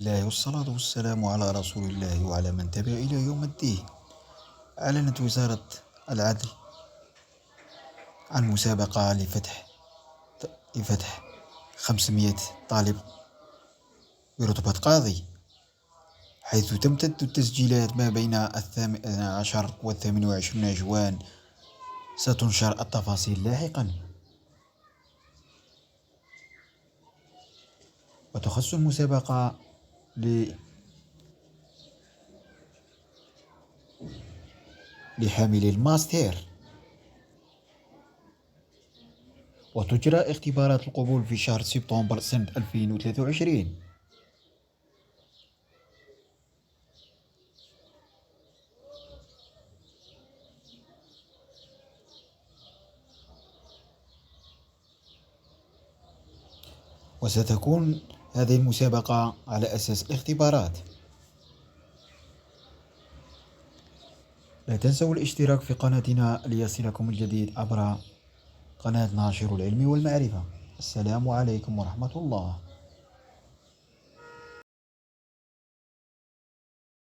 الله والصلاة والسلام على رسول الله وعلى من تبع إلى يوم الدين. أعلنت وزارة العدل عن مسابقة لفتح 500 طالب برتبة قاضي، حيث تمتد التسجيلات ما بين 18 و28 جوان. ستنشر التفاصيل لاحقا. وتخص المسابقة لحاملي الماستر، وتجرى اختبارات القبول في شهر سبتمبر سنة 2023. وستكون هذه المسابقة على أساس الاختبارات. لا تنسوا الاشتراك في قناتنا ليصلكم الجديد عبر قناة ناشر العلم والمعرفة. السلام عليكم ورحمة الله.